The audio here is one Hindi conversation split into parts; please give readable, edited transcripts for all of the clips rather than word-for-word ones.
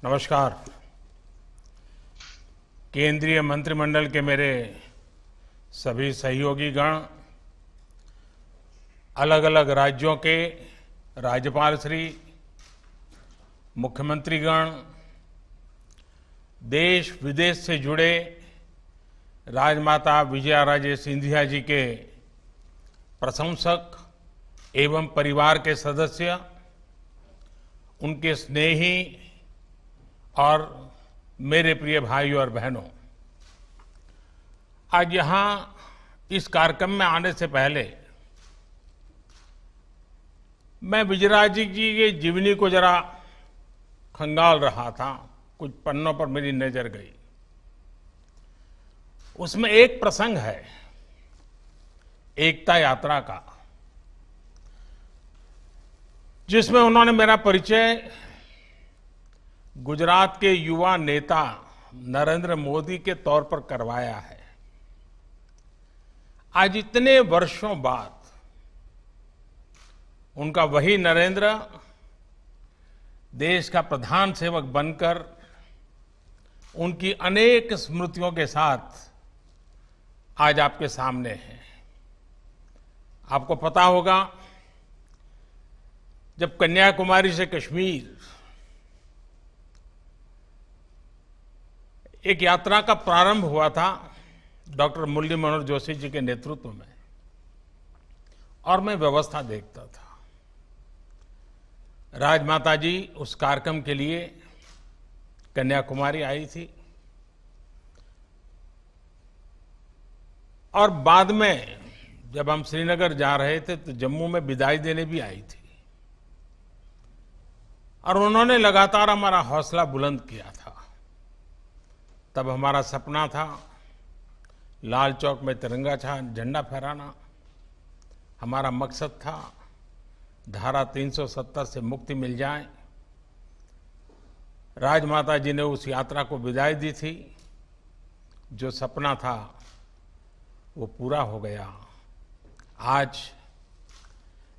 नमस्कार। केंद्रीय मंत्रिमंडल के मेरे सभी सहयोगी गण, अलग अलग राज्यों के राज्यपाल श्री, मुख्यमंत्रीगण, देश विदेश से जुड़े राजमाता विजयाराजे सिंधिया जी के प्रशंसक एवं परिवार के सदस्य, उनके स्नेही और मेरे प्रिय भाइयों और बहनों, आज यहाँ इस कार्यक्रम में आने से पहले मैं विजयराजे जी की जीवनी को जरा खंगाल रहा था। कुछ पन्नों पर मेरी नजर गई। उसमें एक प्रसंग है एकता यात्रा का, जिसमें उन्होंने मेरा परिचय गुजरात के युवा नेता नरेंद्र मोदी के तौर पर करवाया है। आज इतने वर्षों बाद उनका वही नरेंद्र देश का प्रधान सेवक बनकर उनकी अनेक स्मृतियों के साथ आज आपके सामने है। आपको पता होगा, जब कन्याकुमारी से कश्मीर एक यात्रा का प्रारंभ हुआ था डॉक्टर मुरली मनोहर जोशी जी के नेतृत्व में, और मैं व्यवस्था देखता था। राजमाता जी उस कार्यक्रम के लिए कन्याकुमारी आई थी और बाद में जब हम श्रीनगर जा रहे थे तो जम्मू में विदाई देने भी आई थी, और उन्होंने लगातार हमारा हौसला बुलंद किया था। तब हमारा सपना था लाल चौक में तिरंगा झंडा फहराना। हमारा मकसद था धारा 370 से मुक्ति मिल जाए। राजमाता जी ने उस यात्रा को विदाई दी थी। जो सपना था वो पूरा हो गया। आज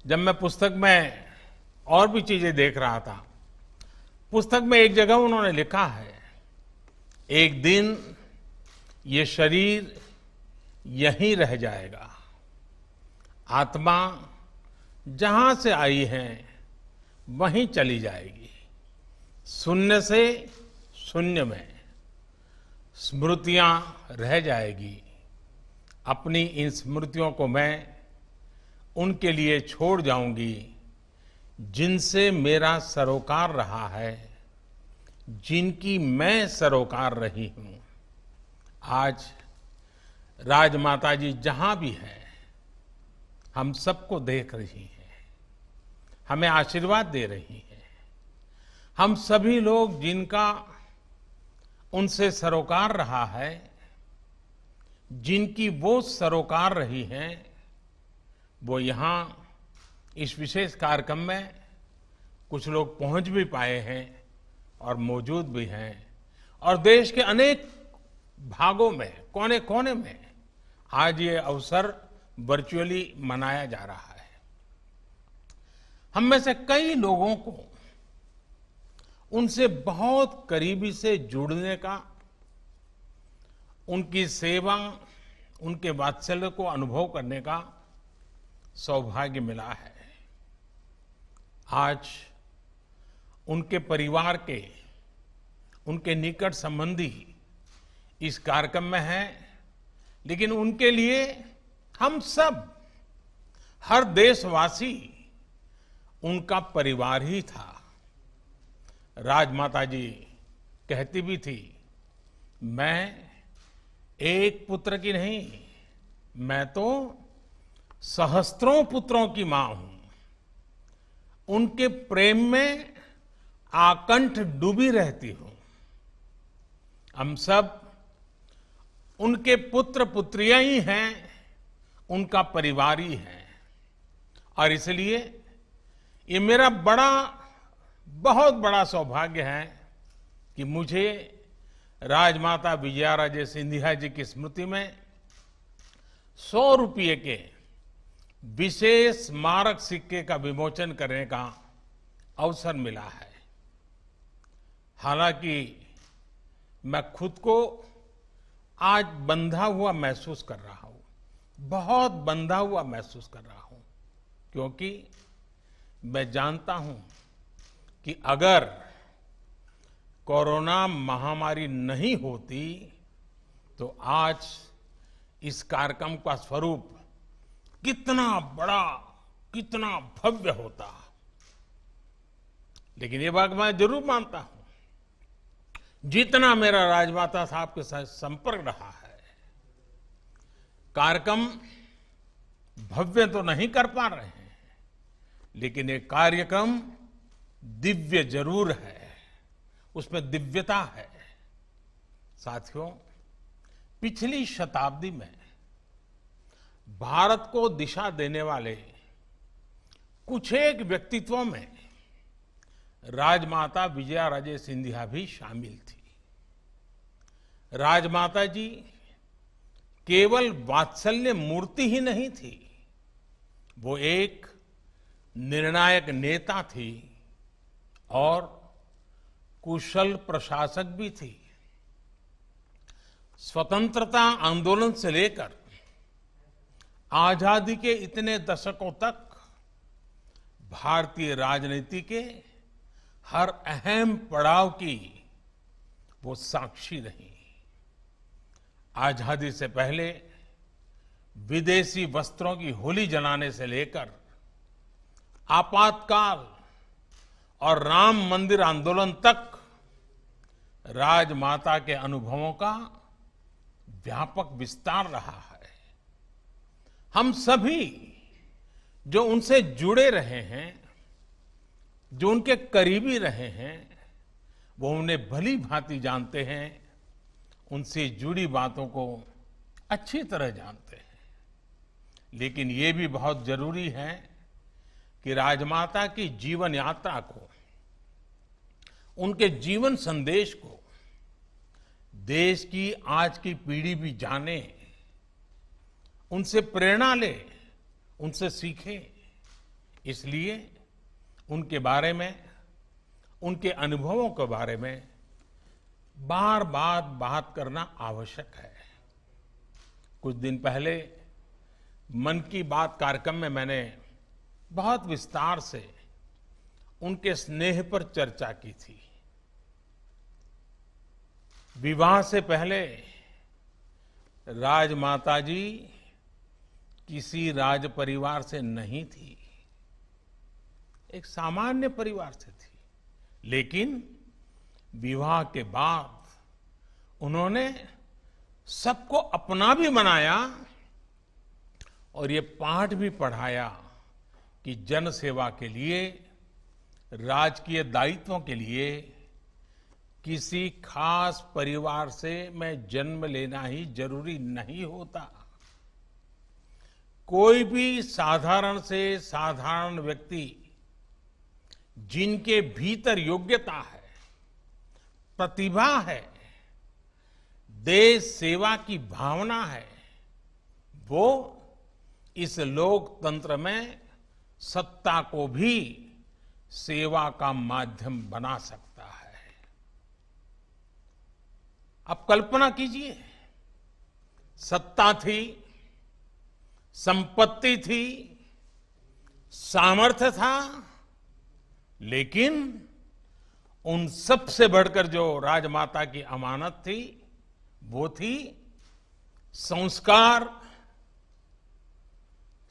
जब मैं पुस्तक में और भी चीजें देख रहा था, पुस्तक में एक जगह उन्होंने लिखा है, एक दिन ये शरीर यहीं रह जाएगा, आत्मा जहां से आई है वहीं चली जाएगी। शून्य से शून्य में स्मृतियां रह जाएगी। अपनी इन स्मृतियों को मैं उनके लिए छोड़ जाऊंगी जिनसे मेरा सरोकार रहा है, जिनकी मैं सरोकार रही हूं। आज राजमाता जी जहां भी है, हम सबको देख रही हैं, हमें आशीर्वाद दे रही हैं। हम सभी लोग जिनका उनसे सरोकार रहा है, जिनकी वो सरोकार रही हैं, वो यहाँ इस विशेष कार्यक्रम में कुछ लोग पहुंच भी पाए हैं और मौजूद भी हैं, और देश के अनेक भागों में, कोने कोने में आज ये अवसर वर्चुअली मनाया जा रहा है। हम में से कई लोगों को उनसे बहुत करीबी से जुड़ने का, उनकी सेवा, उनके वात्सल्य को अनुभव करने का सौभाग्य मिला है। आज उनके परिवार के, उनके निकट संबंधी इस कार्यक्रम में हैं, लेकिन उनके लिए हम सब, हर देशवासी उनका परिवार ही था। राजमाता जी कहती भी थी, मैं एक पुत्र की नहीं, मैं तो सहस्त्रों पुत्रों की मां हूं। उनके प्रेम में आकंठ डूबी रहती हूं। हम सब उनके पुत्र पुत्रियां ही हैं, उनका परिवार ही है, और इसलिए ये मेरा बहुत बड़ा सौभाग्य है कि मुझे राजमाता विजयाराजे सिंधिया जी की स्मृति में 100 रुपये के विशेष स्मारक सिक्के का विमोचन करने का अवसर मिला है। हालांकि मैं खुद को आज बंधा हुआ महसूस कर रहा हूं, बहुत बंधा हुआ महसूस कर रहा हूं, क्योंकि मैं जानता हूं कि अगर कोरोना महामारी नहीं होती तो आज इस कार्यक्रम का स्वरूप कितना बड़ा, कितना भव्य होता। लेकिन ये बात मैं जरूर मानता हूं, जितना मेरा राजमाता साहब के साथ संपर्क रहा है, कार्यक्रम भव्य तो नहीं कर पा रहे हैं, लेकिन ये कार्यक्रम दिव्य जरूर है, उसमें दिव्यता है। साथियों, पिछली शताब्दी में भारत को दिशा देने वाले कुछ एक व्यक्तित्वों में राजमाता विजयाराजे सिंधिया भी शामिल थी। राजमाता जी केवल वात्सल्य मूर्ति ही नहीं थी, वो एक निर्णायक नेता थी और कुशल प्रशासक भी थी। स्वतंत्रता आंदोलन से लेकर आजादी के इतने दशकों तक भारतीय राजनीति के हर अहम पड़ाव की वो साक्षी रही। आजादी से पहले विदेशी वस्त्रों की होली जलाने से लेकर आपातकाल और राम मंदिर आंदोलन तक राजमाता के अनुभवों का व्यापक विस्तार रहा है। हम सभी जो उनसे जुड़े रहे हैं, जो उनके करीबी रहे हैं, वो उन्हें भली भांति जानते हैं, उनसे जुड़ी बातों को अच्छी तरह जानते हैं। लेकिन ये भी बहुत जरूरी है कि राजमाता की जीवन यात्रा को, उनके जीवन संदेश को देश की आज की पीढ़ी भी जाने, उनसे प्रेरणा ले, उनसे सीखे। इसलिए उनके बारे में, उनके अनुभवों के बारे में बार बार बात करना आवश्यक है। कुछ दिन पहले मन की बात कार्यक्रम में मैंने बहुत विस्तार से उनके स्नेह पर चर्चा की थी। विवाह से पहले राजमाता जी किसी राज परिवार से नहीं थी, एक सामान्य परिवार से थी। लेकिन विवाह के बाद उन्होंने सबको अपना भी बनाया और ये पाठ भी पढ़ाया कि जन सेवा के लिए, राजकीय दायित्वों के लिए किसी खास परिवार से मैं जन्म लेना ही जरूरी नहीं होता। कोई भी साधारण से साधारण व्यक्ति जिनके भीतर योग्यता है, प्रतिभा है, देश सेवा की भावना है, वो इस लोकतंत्र में सत्ता को भी सेवा का माध्यम बना सकता है। अब कल्पना कीजिए, सत्ता थी, संपत्ति थी, सामर्थ्य था, लेकिन उन सब से बढ़कर जो राजमाता की अमानत थी, वो थी संस्कार,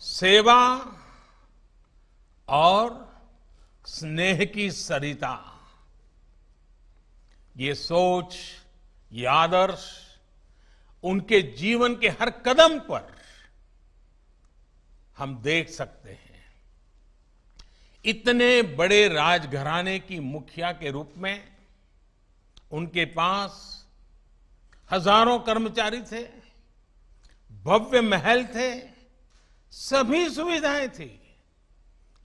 सेवा और स्नेह की सरिता। ये सोच, ये आदर्श उनके जीवन के हर कदम पर हम देख सकते हैं। इतने बड़े राजघराने की मुखिया के रूप में उनके पास हजारों कर्मचारी थे, भव्य महल थे, सभी सुविधाएं थी,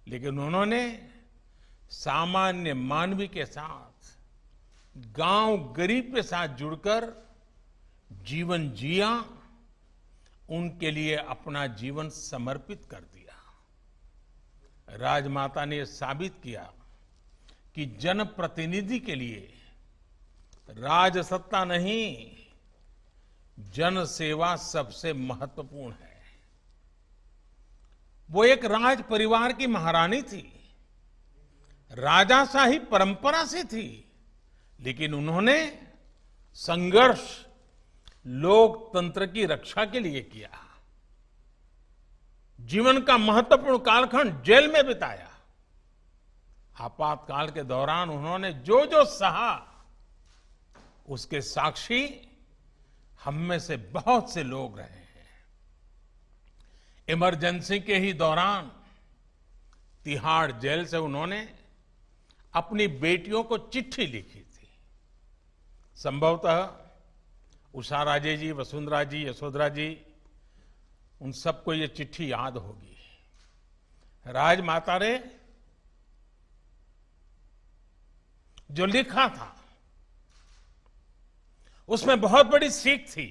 लेकिन उन्होंने सामान्य मानवी के साथ, गांव गरीब के साथ जुड़कर जीवन जिया, उनके लिए अपना जीवन समर्पित कर दिया। राजमाता ने साबित किया कि जनप्रतिनिधि के लिए राजसत्ता नहीं, जन सेवा सबसे महत्वपूर्ण है। वो एक राज परिवार की महारानी थी, राजाशाही परंपरा से थी, लेकिन उन्होंने संघर्ष लोकतंत्र की रक्षा के लिए किया। जीवन का महत्वपूर्ण कालखंड जेल में बिताया। आपातकाल के दौरान उन्होंने जो जो सहा, उसके साक्षी हम में से बहुत से लोग रहे हैं। इमरजेंसी के ही दौरान तिहाड़ जेल से उन्होंने अपनी बेटियों को चिट्ठी लिखी थी। संभवतः उषा राजे जी, वसुंधरा जी, यशोधरा जी, उन सबको ये चिट्ठी याद होगी। राजमाता ने जो लिखा था उसमें बहुत बड़ी सीख थी।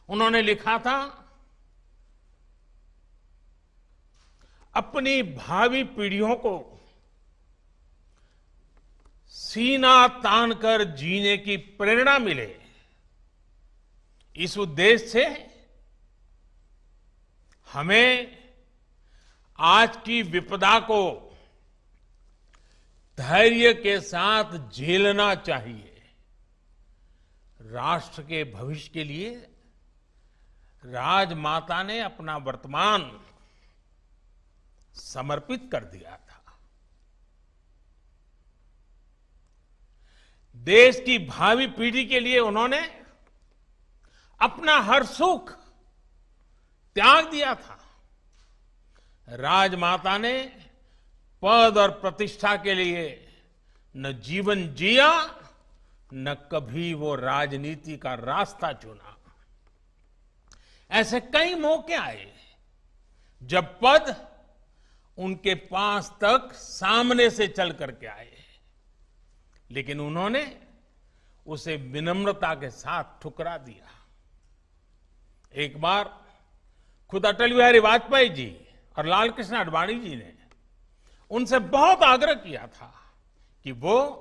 उन्होंने लिखा था, अपनी भावी पीढ़ियों को सीना तान कर जीने की प्रेरणा मिले, इस उद्देश्य से हमें आज की विपदा को धैर्य के साथ झेलना चाहिए। राष्ट्र के भविष्य के लिए राजमाता ने अपना वर्तमान समर्पित कर दिया था। देश की भावी पीढ़ी के लिए उन्होंने अपना हर सुख त्याग दिया था। राजमाता ने पद और प्रतिष्ठा के लिए न जीवन जिया, न कभी वो राजनीति का रास्ता चुना। ऐसे कई मौके आए जब पद उनके पास तक सामने से चल करके आए, लेकिन उन्होंने उसे विनम्रता के साथ ठुकरा दिया। एक बार खुद अटल बिहारी वाजपेयी जी और लाल कृष्ण आडवाणी जी ने उनसे बहुत आग्रह किया था कि वो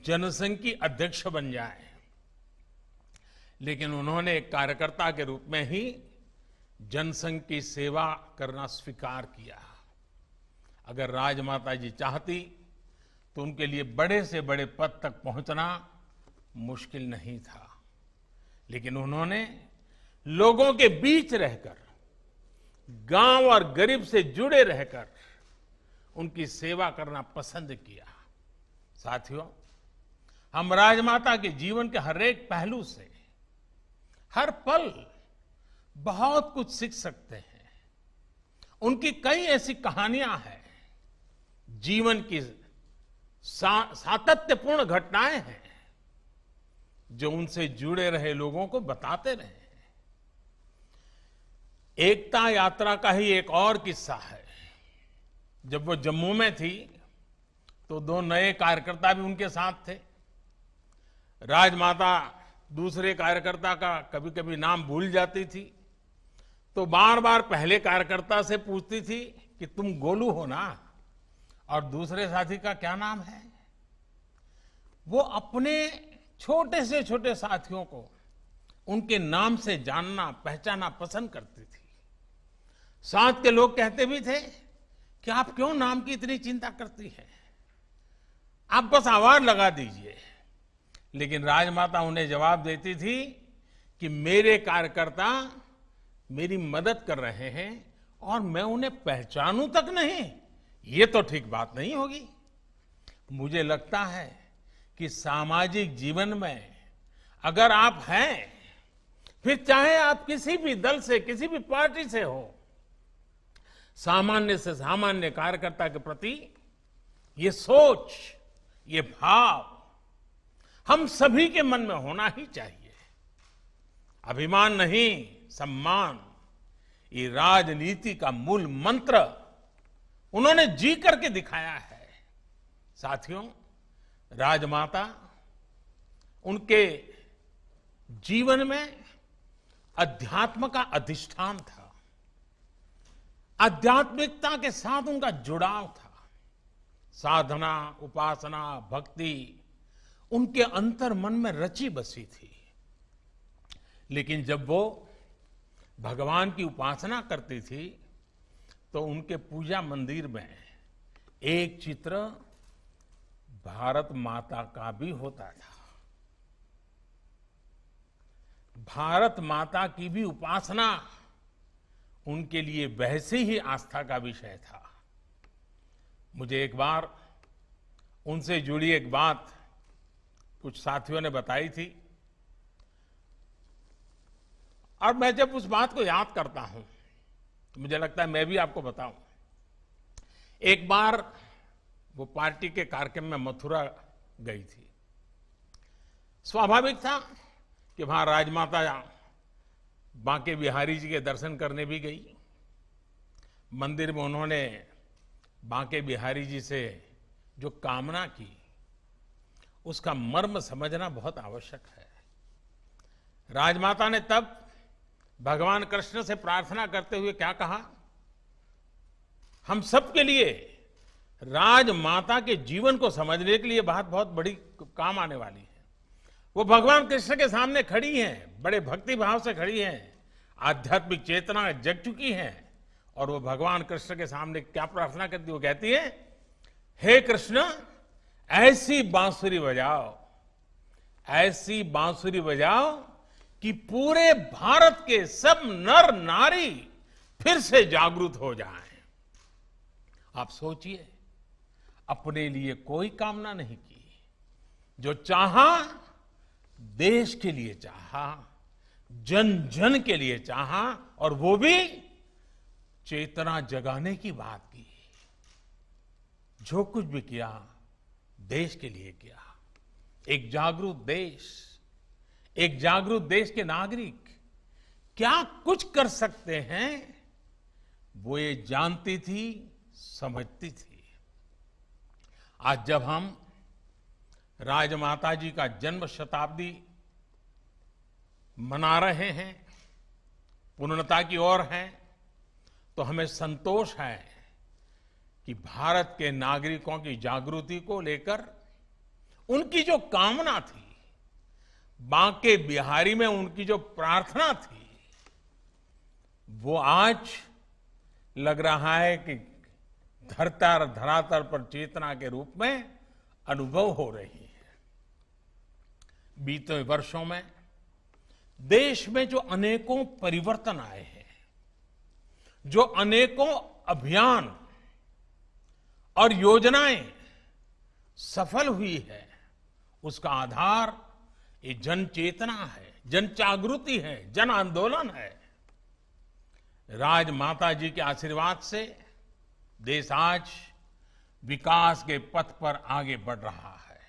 जनसंघ की अध्यक्ष बन जाए, लेकिन उन्होंने एक कार्यकर्ता के रूप में ही जनसंघ की सेवा करना स्वीकार किया। अगर राजमाता जी चाहती तो उनके लिए बड़े से बड़े पद तक पहुंचना मुश्किल नहीं था, लेकिन उन्होंने लोगों के बीच रहकर, गांव और गरीब से जुड़े रहकर उनकी सेवा करना पसंद किया। साथियों, हम राजमाता के जीवन के हर एक पहलू से, हर पल बहुत कुछ सीख सकते हैं। उनकी कई ऐसी कहानियां हैं, जीवन की सातत्यपूर्ण घटनाएं हैं जो उनसे जुड़े रहे लोगों को बताते रहे। एकता यात्रा का ही एक और किस्सा है। जब वो जम्मू में थी तो दो नए कार्यकर्ता भी उनके साथ थे। राजमाता दूसरे कार्यकर्ता का कभी कभी नाम भूल जाती थी, तो बार बार पहले कार्यकर्ता से पूछती थी कि तुम गोलू हो ना, और दूसरे साथी का क्या नाम है। वो अपने छोटे से छोटे साथियों को उनके नाम से जानना पहचानना पसंद करती थी। साथ के लोग कहते भी थे कि आप क्यों नाम की इतनी चिंता करती हैं, आप बस आवाज लगा दीजिए। लेकिन राजमाता उन्हें जवाब देती थी कि मेरे कार्यकर्ता मेरी मदद कर रहे हैं और मैं उन्हें पहचानूं तक नहीं, ये तो ठीक बात नहीं होगी। मुझे लगता है कि सामाजिक जीवन में अगर आप हैं, फिर चाहे आप किसी भी दल से, किसी भी पार्टी से हो, सामान्य से सामान्य कार्यकर्ता के प्रति ये सोच, ये भाव हम सभी के मन में होना ही चाहिए। अभिमान नहीं, सम्मान, ये राजनीति का मूल मंत्र उन्होंने जी करके दिखाया है। साथियों, राजमाता, उनके जीवन में अध्यात्म का अधिष्ठान था। आध्यात्मिकता के साथ उनका जुड़ाव था। साधना, उपासना, भक्ति उनके अंतर मन में रची बसी थी। लेकिन जब वो भगवान की उपासना करती थी तो उनके पूजा मंदिर में एक चित्र भारत माता का भी होता था। भारत माता की भी उपासना उनके लिए वैसे ही आस्था का विषय था। मुझे एक बार उनसे जुड़ी एक बात कुछ साथियों ने बताई थी और मैं जब उस बात को याद करता हूं तो मुझे लगता है मैं भी आपको बताऊं। एक बार वो पार्टी के कार्यक्रम में मथुरा गई थी। स्वाभाविक था कि वहां राजमाता बांके बिहारी जी के दर्शन करने भी गई। मंदिर में उन्होंने बांके बिहारी जी से जो कामना की उसका मर्म समझना बहुत आवश्यक है। राजमाता ने तब भगवान कृष्ण से प्रार्थना करते हुए क्या कहा? हम सब के लिए राजमाता के जीवन को समझने के लिए बात बहुत बड़ी काम आने वाली है। वो भगवान कृष्ण के सामने खड़ी हैं, बड़े भक्ति भाव से खड़ी हैं, आध्यात्मिक चेतना जग चुकी है और वो भगवान कृष्ण के सामने क्या प्रार्थना करती? वो कहती है, हे कृष्ण, ऐसी बांसुरी बजाओ, ऐसी बांसुरी बजाओ कि पूरे भारत के सब नर नारी फिर से जागरूक हो जाएं। आप सोचिए, अपने लिए कोई कामना नहीं की, जो चाहा देश के लिए चाहा, जन जन के लिए चाहा और वो भी चेतना जगाने की बात की। जो कुछ भी किया देश के लिए किया। एक जागरूक देश के नागरिक क्या कुछ कर सकते हैं वो ये जानती थी, समझती थी। आज जब हम राजमाता जी का जन्म शताब्दी मना रहे हैं, पूर्णता की ओर हैं, तो हमें संतोष है कि भारत के नागरिकों की जागृति को लेकर उनकी जो कामना थी, बांके बिहारी में उनकी जो प्रार्थना थी, वो आज लग रहा है कि धरातल पर चेतना के रूप में अनुभव हो रही है। बीते वर्षों में देश में जो अनेकों परिवर्तन आए हैं, जो अनेकों अभियान और योजनाएं सफल हुई है, उसका आधार ये जन चेतना है, जन जागृति है, जन आंदोलन है। राजमाता जी के आशीर्वाद से देश आज विकास के पथ पर आगे बढ़ रहा है।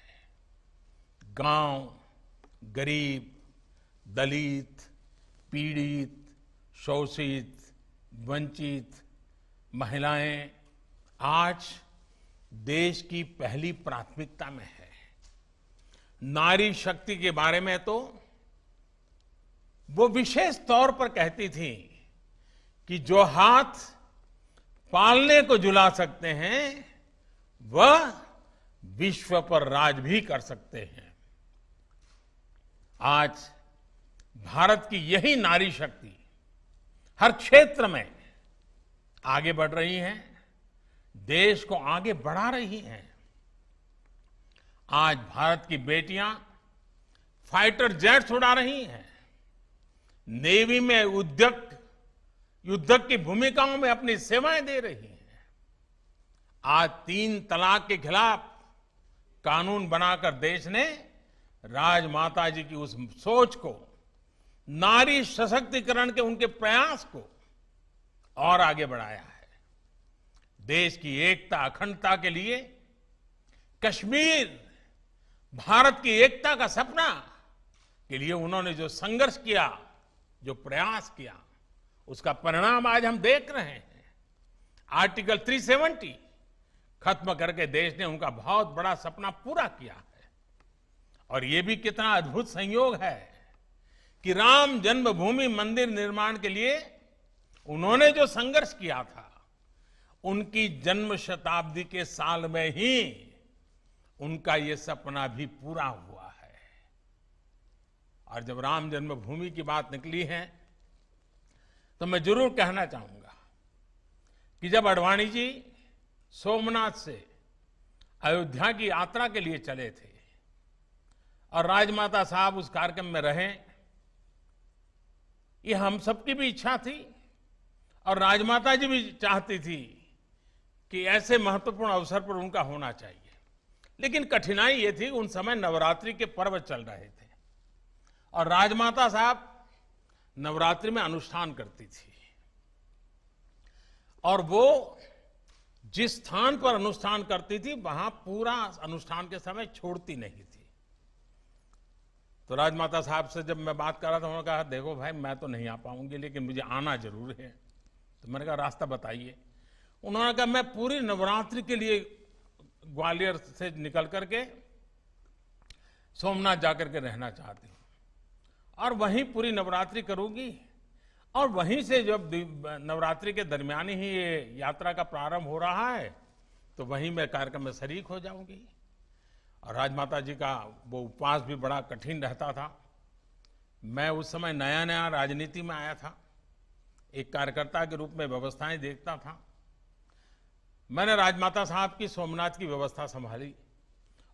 गांव, गरीब, दलित, पीड़ित, शोषित, वंचित, महिलाएं आज देश की पहली प्राथमिकता में है। नारी शक्ति के बारे में तो वो विशेष तौर पर कहती थी कि जो हाथ पालने को झुला सकते हैं वह विश्व पर राज भी कर सकते हैं। आज भारत की यही नारी शक्ति हर क्षेत्र में आगे बढ़ रही है, देश को आगे बढ़ा रही हैं। आज भारत की बेटियां फाइटर जेट्स उड़ा रही हैं, नेवी में युद्धक की भूमिकाओं में अपनी सेवाएं दे रही हैं। आज 3 तलाक के खिलाफ कानून बनाकर देश ने राजमाता जी की उस सोच को, नारी सशक्तिकरण के उनके प्रयास को और आगे बढ़ाया है। देश की एकता, अखंडता के लिए कश्मीर, भारत की एकता का सपना के लिए उन्होंने जो संघर्ष किया, जो प्रयास किया, उसका परिणाम आज हम देख रहे हैं। आर्टिकल 370 खत्म करके देश ने उनका बहुत बड़ा सपना पूरा किया है। और ये भी कितना अद्भुत संयोग है कि राम जन्मभूमि मंदिर निर्माण के लिए उन्होंने जो संघर्ष किया था, उनकी जन्म शताब्दी के साल में ही उनका ये सपना भी पूरा हुआ। और जब राम जन्मभूमि की बात निकली है तो मैं जरूर कहना चाहूंगा कि जब आडवाणी जी सोमनाथ से अयोध्या की यात्रा के लिए चले थे और राजमाता साहब उस कार्यक्रम में रहे, ये हम सबकी भी इच्छा थी और राजमाता जी भी चाहती थी कि ऐसे महत्वपूर्ण अवसर पर उनका होना चाहिए। लेकिन कठिनाई ये थी, उन समय नवरात्रि के पर्व चल रहे थे और राजमाता साहब नवरात्रि में अनुष्ठान करती थी और वो जिस स्थान पर अनुष्ठान करती थी वहां पूरा अनुष्ठान के समय छोड़ती नहीं थी। तो राजमाता साहब से जब मैं बात कर रहा था, उन्होंने कहा देखो भाई मैं तो नहीं आ पाऊंगी लेकिन मुझे आना जरूर है। तो मैंने कहा रास्ता बताइए। उन्होंने कहा मैं पूरी नवरात्रि के लिए ग्वालियर से निकल करके सोमनाथ जाकर के रहना चाहती हूँ और वहीं पूरी नवरात्रि करूंगी और वहीं से जब नवरात्रि के दरमियान ही ये यात्रा का प्रारंभ हो रहा है तो वहीं मैं कार्यक्रम में शरीक हो जाऊंगी। और राजमाता जी का वो उपवास भी बड़ा कठिन रहता था। मैं उस समय नया नया राजनीति में आया था, एक कार्यकर्ता के रूप में व्यवस्थाएं देखता था। मैंने राजमाता साहब की सोमनाथ की व्यवस्था संभाली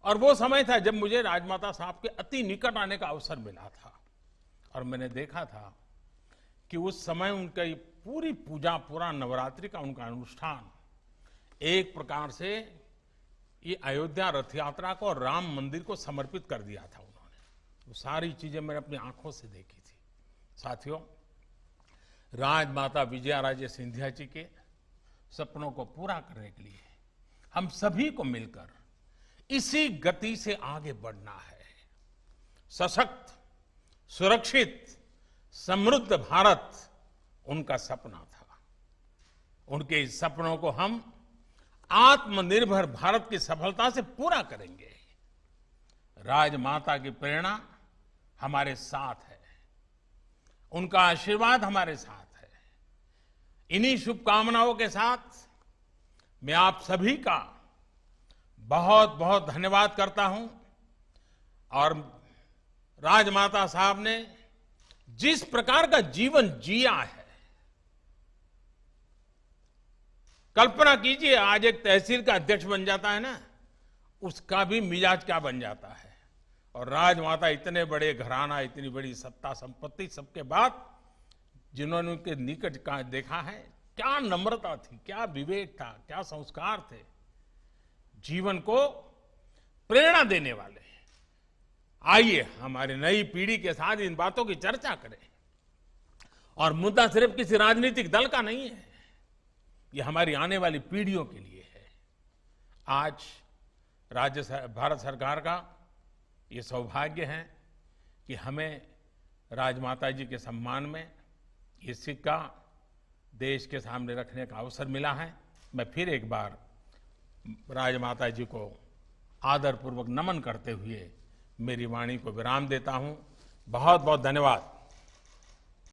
और वो समय था जब मुझे राजमाता साहब के अति निकट आने का अवसर मिला था और मैंने देखा था कि उस समय उनका ये पूरी पूजा, पूरा नवरात्रि का उनका अनुष्ठान एक प्रकार से ये अयोध्या रथ यात्रा को और राम मंदिर को समर्पित कर दिया था उन्होंने। वो सारी चीजें मैंने अपनी आंखों से देखी थी। साथियों, राजमाता विजयाराजे सिंधिया जी के सपनों को पूरा करने के लिए हम सभी को मिलकर इसी गति से आगे बढ़ना है। सशक्त, सुरक्षित, समृद्ध भारत उनका सपना था। उनके इस सपनों को हम आत्मनिर्भर भारत की सफलता से पूरा करेंगे। राजमाता की प्रेरणा हमारे साथ है, उनका आशीर्वाद हमारे साथ है। इन्हीं शुभकामनाओं के साथ मैं आप सभी का बहुत बहुत धन्यवाद करता हूं और राजमाता साहब ने जिस प्रकार का जीवन जिया है, कल्पना कीजिए आज एक तहसील का अध्यक्ष बन जाता है ना, उसका भी मिजाज क्या बन जाता है। और राजमाता इतने बड़े घराना, इतनी बड़ी सत्ता संपत्ति सबके बाद जिन्होंने उनके निकट का देखा है, क्या नम्रता थी, क्या विवेक था, क्या संस्कार थे, जीवन को प्रेरणा देने वाले। आइए हमारी नई पीढ़ी के साथ इन बातों की चर्चा करें। और मुद्दा सिर्फ किसी राजनीतिक दल का नहीं है, ये हमारी आने वाली पीढ़ियों के लिए है। आज भारत सरकार का ये सौभाग्य है कि हमें राजमाता जी के सम्मान में ये सिक्का देश के सामने रखने का अवसर मिला है। मैं फिर एक बार राजमाता जी को आदरपूर्वक नमन करते हुए मेरी वाणी को विराम देता हूं। बहुत बहुत धन्यवाद।